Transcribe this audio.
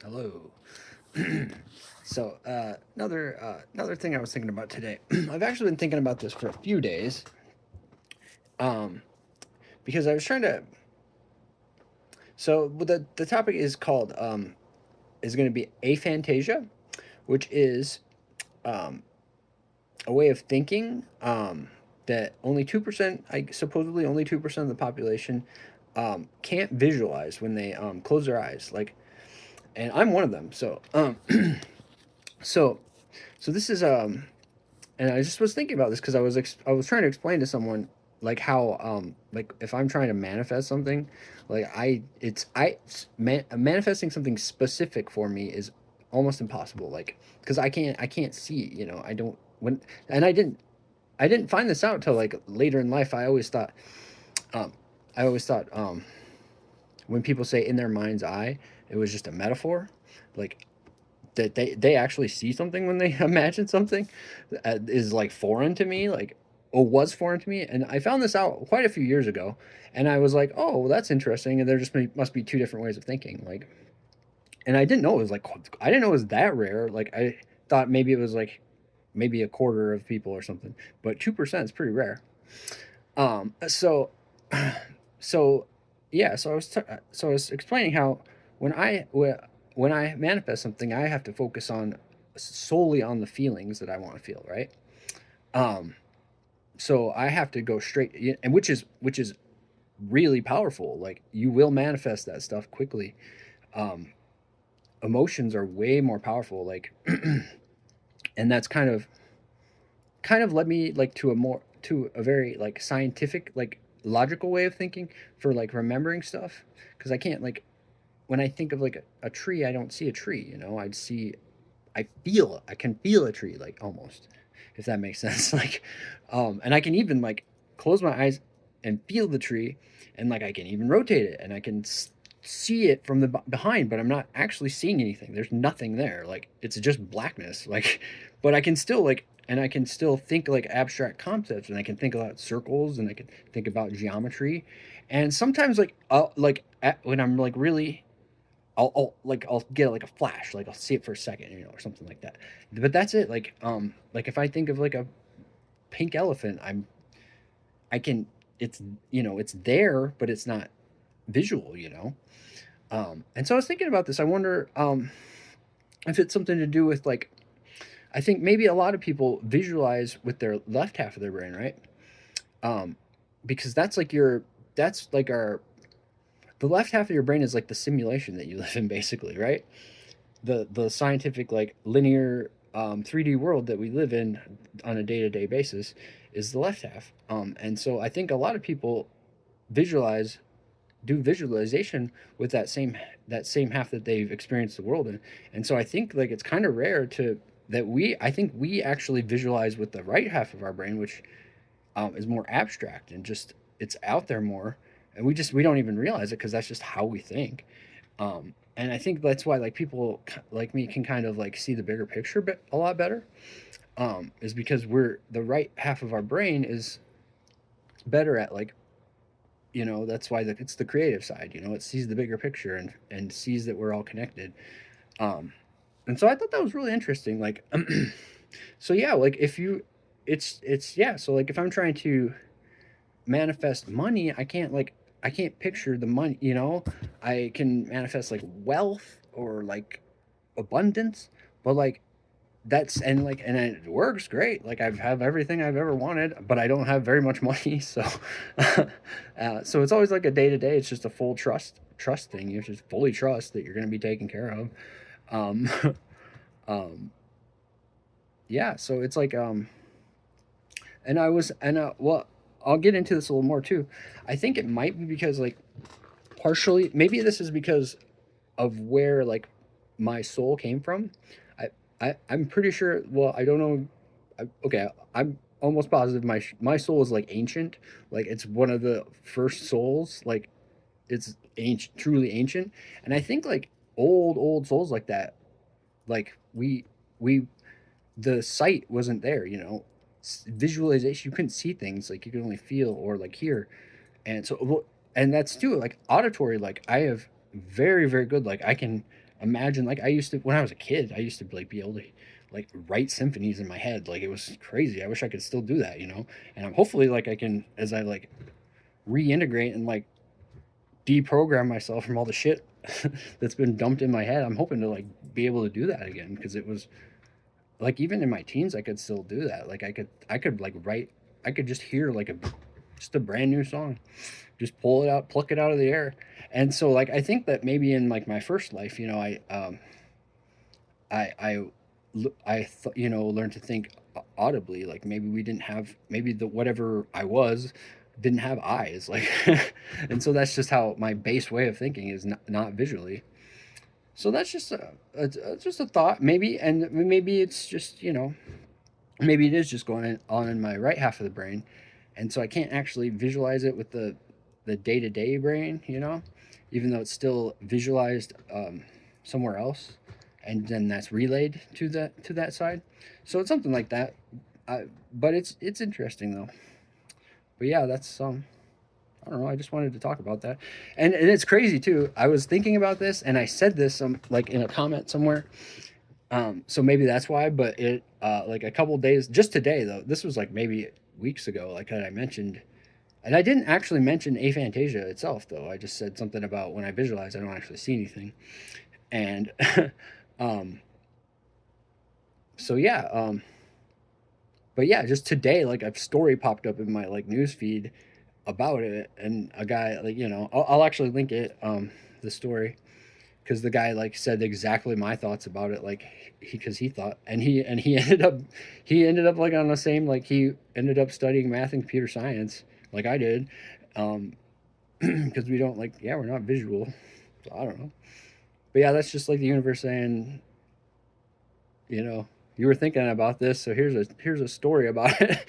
Hello. Another thing I was thinking about today. I've actually been thinking about this for a few days, um, because I was trying to. The topic is called is going to be aphantasia, which is um, a way of thinking that only 2%, I supposedly only 2% of the population can't visualize when they close their eyes. And I'm one of them. So so this is and I just was thinking about this because I was trying to explain to someone like how like if I'm trying to manifest something, like manifesting something specific for me is almost impossible. Like because I can't see, I don't when and I didn't find this out till like later in life. Um I always thought when people say in their mind's eye, it was just a metaphor. Like that they actually see something when they imagine something is like foreign to me, like or was foreign to me. And I found this out quite a few years ago, and I was like, oh, well, that's interesting. And there just must be two different ways of thinking. Like, and I didn't know it was like I didn't know it was that rare. Like I thought maybe it was like maybe a quarter of people or something, but 2% is pretty rare. Um, so so yeah, so I was explaining how when when I manifest something, I have to focus on solely on the feelings that I want to feel, right? Um, so I have to go straight, and which is really powerful. Like you will manifest that stuff quickly. Um, Emotions are way more powerful. Like, and that's kind of led me like to a very like scientific, like logical way of thinking for like remembering stuff, because I can't like when I think of like a tree, I don't see a tree. I can feel a tree, like almost, if that makes sense. Like, and I can even like close my eyes and feel the tree, and like I can even rotate it, and I can see it from the behind, but I'm not actually seeing anything. There's nothing there. Like it's just blackness. Like, but I can still like, and I can still think like abstract concepts, and I can think about circles, and I can think about geometry, and sometimes when I'm like really I'll get like a flash, like I'll see it for a second, or something like that. But that's it. Like if I think of like a pink elephant, I can it's it's there, but it's not visual. And so I was thinking about this. I wonder if it's something to do with like I think maybe a lot of people visualize with their left half of their brain, right? Um, because that's like our the left half of your brain is like the simulation that you live in, basically, right? The scientific like linear 3D world that we live in on a day-to-day basis is the left half. And so I think a lot of people visualize do visualization with that same half that they've experienced the world in. And so I think like it's kind of rare to that we I think we actually visualize with the right half of our brain, which is more abstract and just it's out there more, and we don't even realize it because that's just how we think. And I think that's why like people like me can kind of like see the bigger picture a lot better. Is because we're the right half of our brain is better at like that's why it's the creative side. It sees the bigger picture and sees that we're all connected. Um, and so I thought that was really interesting. Like, so yeah, like if you, it's yeah. So like if I'm trying to manifest money, I can't picture the money. I can manifest like wealth or like abundance, but like and it works great. Like I have everything I've ever wanted, but I don't have very much money. So so it's always like a day to day. It's just a full trust thing. You just fully trust that you're going to be taken care of. Um, um, yeah. So it's like and I was and well, I'll get into this a little more too. I think it might be because like partially maybe this is because of where like my soul came from. I'm pretty sure. Well, I don't know. Okay, I'm almost positive my soul is like ancient. Like it's one of the first souls. Like it's ancient, truly ancient. And I think like old souls like that. Like we the sight wasn't there. Visualization. You couldn't see things. Like you could only feel or like hear. And so and that's too like auditory. Like I have very, very good. Like I can imagine, like I used to, when I was a kid, I used to like be able to like write symphonies in my head. Like it was crazy. I wish I could still do that, you know? And I'm hopefully like I can, as I like reintegrate and like deprogram myself from all the shit that's been dumped in my head, I'm hoping to like be able to do that again. Because it was like, even in my teens, I could still do that. Like I could like write, I could just hear like just a brand new song, just pull it out, pluck it out of the air. And so like I think that maybe in like my first life, you know, I you know, learned to think audibly. Like maybe we didn't have, maybe the whatever I was didn't have eyes, like and so that's just how my base way of thinking is, not visually. So that's just a thought, maybe. And maybe it's just, you know, maybe it is just going on in my right half of the brain, and so I can't actually visualize it with the day-to-day brain, you know, even though it's still visualized somewhere else, and then that's relayed to that side. So it's something like that. But it's interesting though. But yeah, that's I don't know. I just wanted to talk about that, and it's crazy too. I was thinking about this, and I said this like in a comment somewhere. So maybe that's why. But it like a couple days, just today though. This was like maybe weeks ago. Like I mentioned, and I didn't actually mention aphantasia itself though. I just said something about when I visualize, I don't actually see anything. And um, so yeah. But yeah, just today, like a story popped up in my like news feed about it, and a guy, like, you know, I'll actually link it, the story, because the guy like said exactly my thoughts about it. Like because he thought, and he ended up like on the same, like he ended up studying math and computer science like I did, um because we don't like, yeah, we're not visual. So I don't know. But yeah, that's just like the universe saying, you know, you were thinking about this, so here's a story about it.